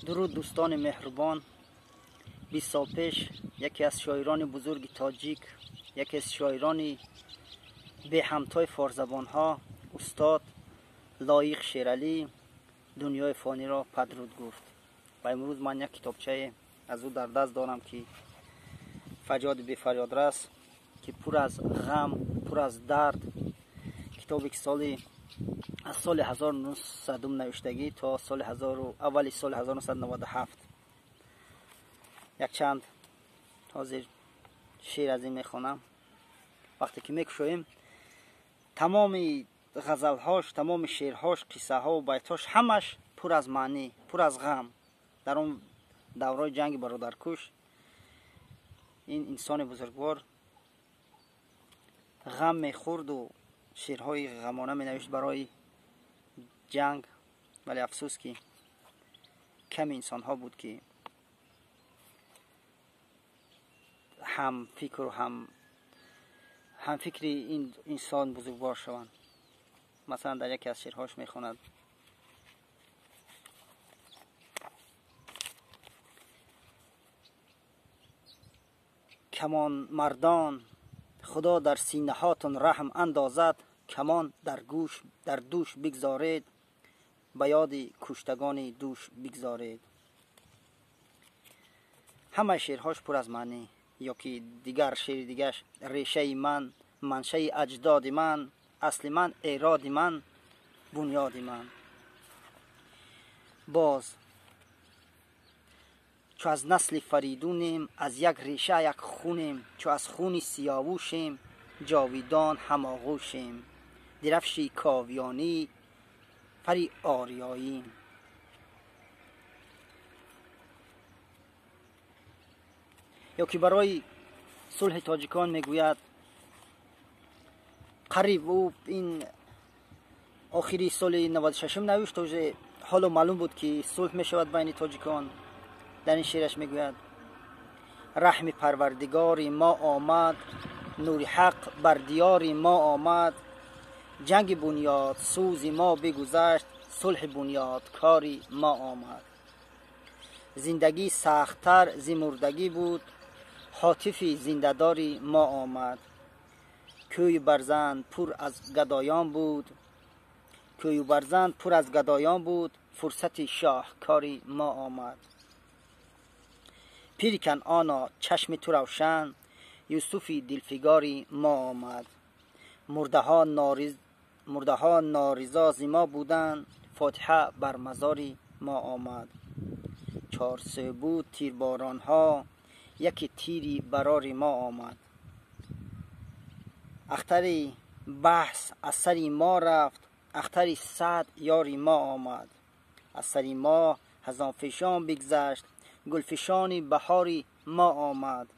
درود دوستان مهربان. 20 سال پیش یکی از شاعران بزرگ تاجیک، یکی از شاعران به همتای فارزبان ها، استاد لایق شیرعلی دنیای فانی را پدرود گفت. و امروز من یک کتابچه از او در دست دارم که فریاد بی فریاد رس، که پر از غم، پر از درد. کتابی که از سال 1900 نوشتگی تا اولی سال 1997. یک چند حاضر شعر از این میخوانم. وقتی که میکشویم تمام غزلهاش، تمام شعرهاش، قصه ها و بیتهاش همش پر از معنی، پر از غم. در اون دورای جنگ برادرکش این انسان بزرگوار غم میخورد و شعرهای غمانه می نوشت برای جنگ. ولی افسوس که کم انسان ها بود که هم فکر و هم فکر این انسان بزرگوار شوند. مثلا در یکی از شعرهاش میخواند: کمان مردان، خدا در سینه هاتون رحم اندازد، کمان در دوش بگذارید، به یاد کشتگان دوش بگذارید. همه شعرهاش پر از معنی. یا که دیگر شعر دیگرش: ریشه من، منشه اجداد من، اصل من، ایراد من، بنیاد من. باز چو از نسل فریدونیم، از یک ریشه یک خونیم، چو از خون سیاووشیم، جاویدان هماغوشیم، درفشی کاویانی فری آریایی. یا که برای صلح تاجیکان میگوید: قریب او این آخری سال 96 نوشت و حالا معلوم بود که صلح میشود بین تاجیکان. در این شعرش میگوید: رحم پروردگار ما آمد، نور حق بر دیار ما آمد، جنگ بنیاد سوز ما بگذشت، صلح بنیاد کاری ما آمد. زندگی سختتر ز مردگی بود، هاتف زنده‌داری ما آمد. کوی برزند پر از گدایان بود، کوی برزند پر از گدایان بود، فرصت شاهکاری ما آمد. پیر کنعانا چشم تو روشن، یوسفی دلفگاری ما آمد. مرده ها نارضا ز ما بودند، فاتحه بر مزاری ما آمد. 400 بود تیرباران ها، یکی تیری برار ما آمد. اختر بحث از سر ما رفت، اختر صد یاری ما آمد. از سر ما خزانفشان بگذشت، گلفشان بهاری ما آمد.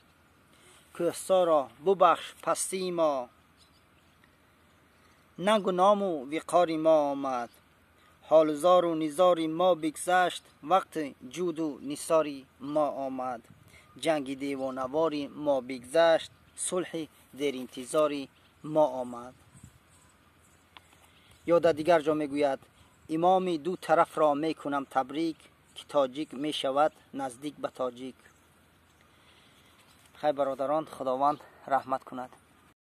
کوهسارا ببخش پستی ما، ننگ و نام و وقاری ما آمد. حال زار و نزاری ما بگذشت، وقت جود و نثاری ما آمد. جنگ دیوانواری ما بگذشت، صلح در انتظاری ما آمد. یا در دیگر جا میگوید: امام دو طرف را میکنم تبریک، که تاجیک میشود نزدیک به تاجیک. خیر برادران، خداوند رحمت کند.